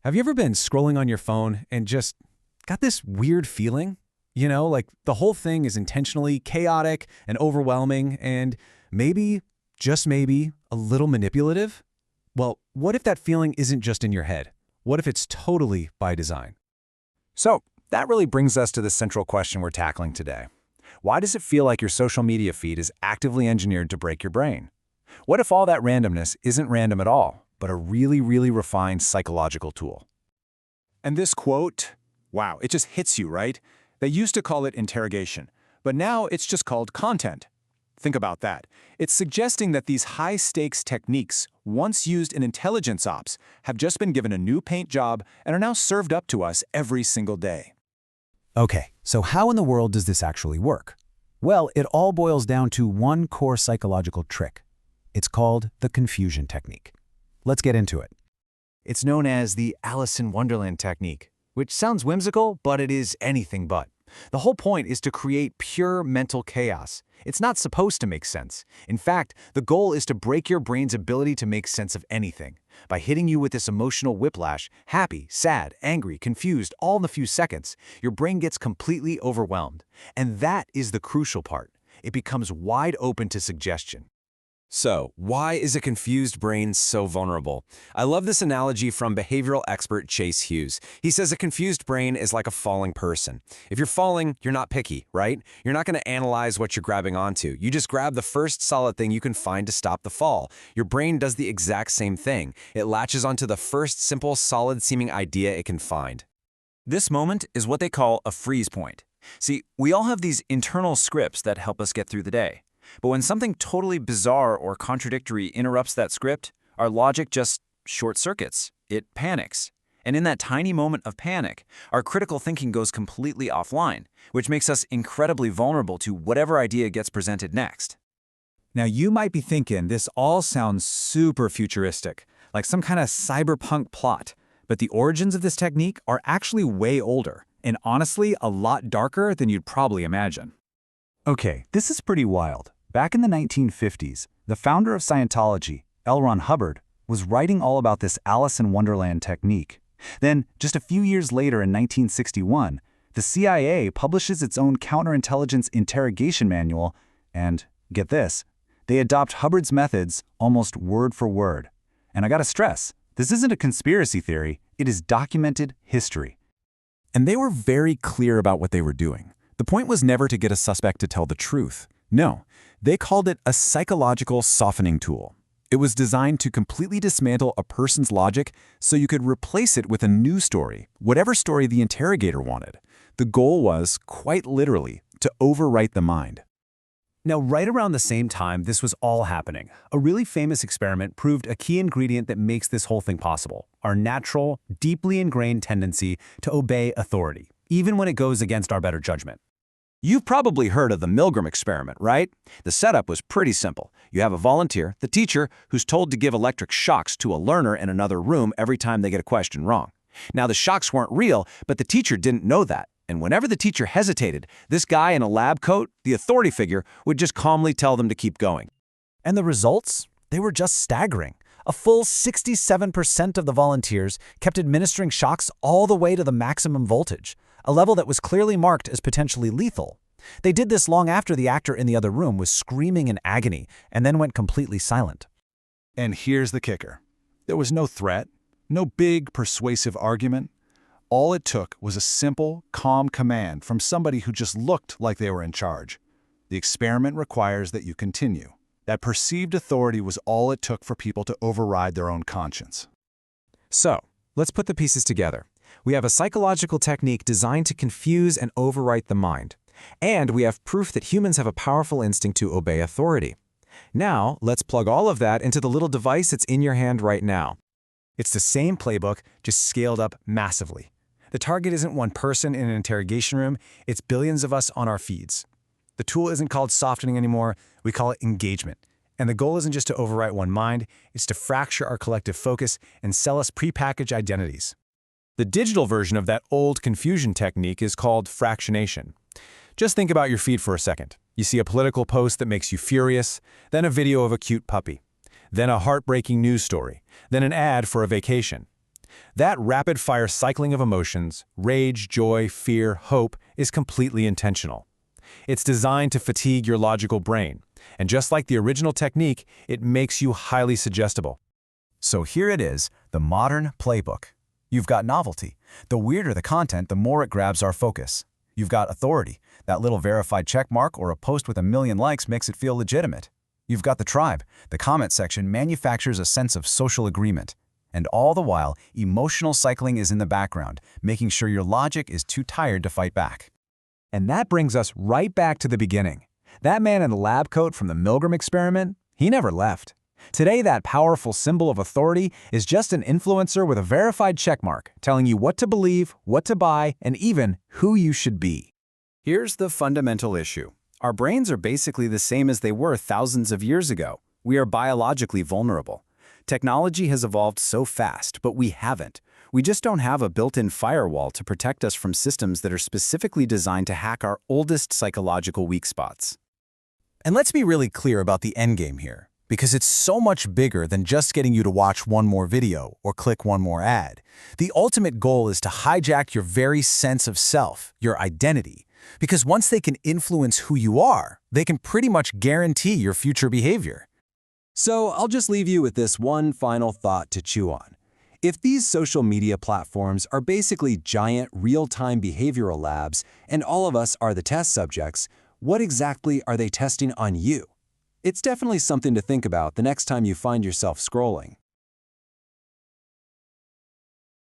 Have you ever been scrolling on your phone and just got this weird feeling? Like the whole thing is intentionally chaotic and overwhelming and maybe, just maybe, a little manipulative? Well, what if that feeling isn't just in your head? What if it's totally by design? So, that really brings us to the central question we're tackling today. Why does it feel like your social media feed is actively engineered to break your brain? What if all that randomness isn't random at all, but a really, really refined psychological tool? And this quote, wow, it just hits you, right? They used to call it interrogation, but now it's just called content. Think about that. It's suggesting that these high-stakes techniques, once used in intelligence ops, have just been given a new paint job and are now served up to us every single day. Okay, so how in the world does this actually work? Well, it all boils down to one core psychological trick. It's called the confusion technique. Let's get into it. It's known as the Alice in Wonderland technique, which sounds whimsical, but it is anything but. The whole point is to create pure mental chaos. It's not supposed to make sense. In fact, the goal is to break your brain's ability to make sense of anything. By hitting you with this emotional whiplash, happy, sad, angry, confused, all in a few seconds, your brain gets completely overwhelmed. And that is the crucial part. It becomes wide open to suggestion. So, why is a confused brain so vulnerable? I love this analogy from behavioral expert Chase Hughes. He says a confused brain is like a falling person. If you're falling, you're not picky, right? You're not going to analyze what you're grabbing onto. You just grab the first solid thing you can find to stop the fall. Your brain does the exact same thing. It latches onto the first simple, solid-seeming idea it can find. This moment is what they call a freeze point. See, we all have these internal scripts that help us get through the day. But when something totally bizarre or contradictory interrupts that script, our logic just short-circuits. It panics. And in that tiny moment of panic, our critical thinking goes completely offline, which makes us incredibly vulnerable to whatever idea gets presented next. Now, you might be thinking this all sounds super futuristic, like some kind of cyberpunk plot. But the origins of this technique are actually way older, and honestly, a lot darker than you'd probably imagine. Okay, this is pretty wild. Back in the 1950s, the founder of Scientology, L. Ron Hubbard, was writing all about this Alice in Wonderland technique. Then, just a few years later in 1961, the CIA publishes its own counterintelligence interrogation manual, and, get this, they adopt Hubbard's methods almost word for word. And I gotta stress, this isn't a conspiracy theory, it is documented history. And they were very clear about what they were doing. The point was never to get a suspect to tell the truth. No, they called it a psychological softening tool. It was designed to completely dismantle a person's logic so you could replace it with a new story, whatever story the interrogator wanted. The goal was, quite literally, to overwrite the mind. Now, right around the same time this was all happening, a really famous experiment proved a key ingredient that makes this whole thing possible: our natural, deeply ingrained tendency to obey authority, even when it goes against our better judgment. You've probably heard of the Milgram experiment, right? The setup was pretty simple. You have a volunteer, the teacher, who's told to give electric shocks to a learner in another room every time they get a question wrong. Now, the shocks weren't real, but the teacher didn't know that. And whenever the teacher hesitated, this guy in a lab coat, the authority figure, would just calmly tell them to keep going. And the results? They were just staggering. A full 67% of the volunteers kept administering shocks all the way to the maximum voltage, a level that was clearly marked as potentially lethal. They did this long after the actor in the other room was screaming in agony and then went completely silent. And here's the kicker. There was no threat, no big, persuasive argument. All it took was a simple, calm command from somebody who just looked like they were in charge. The experiment requires that you continue. That perceived authority was all it took for people to override their own conscience. So, let's put the pieces together. We have a psychological technique designed to confuse and overwrite the mind. And we have proof that humans have a powerful instinct to obey authority. Now, let's plug all of that into the little device that's in your hand right now. It's the same playbook, just scaled up massively. The target isn't one person in an interrogation room, it's billions of us on our feeds. The tool isn't called softening anymore, we call it engagement. And the goal isn't just to overwrite one mind, it's to fracture our collective focus and sell us prepackaged identities. The digital version of that old confusion technique is called fractionation. Just think about your feed for a second. You see a political post that makes you furious, then a video of a cute puppy, then a heartbreaking news story, then an ad for a vacation. That rapid-fire cycling of emotions, rage, joy, fear, hope, is completely intentional. It's designed to fatigue your logical brain, and just like the original technique, it makes you highly suggestible. So here it is, the modern playbook. You've got novelty. The weirder the content, the more it grabs our focus. You've got authority. That little verified checkmark or a post with 1 million likes makes it feel legitimate. You've got the tribe. The comment section manufactures a sense of social agreement. And all the while, emotional cycling is in the background, making sure your logic is too tired to fight back. And that brings us right back to the beginning. That man in the lab coat from the Milgram experiment, he never left. Today, that powerful symbol of authority is just an influencer with a verified checkmark, telling you what to believe, what to buy, and even who you should be. Here's the fundamental issue. Our brains are basically the same as they were thousands of years ago. We are biologically vulnerable. Technology has evolved so fast, but we haven't. We just don't have a built-in firewall to protect us from systems that are specifically designed to hack our oldest psychological weak spots. And let's be really clear about the endgame here, because it's so much bigger than just getting you to watch one more video or click one more ad. The ultimate goal is to hijack your very sense of self, your identity, because once they can influence who you are, they can pretty much guarantee your future behavior. So I'll just leave you with this one final thought to chew on. If these social media platforms are basically giant real-time behavioral labs and all of us are the test subjects, what exactly are they testing on you? It's definitely something to think about the next time you find yourself scrolling.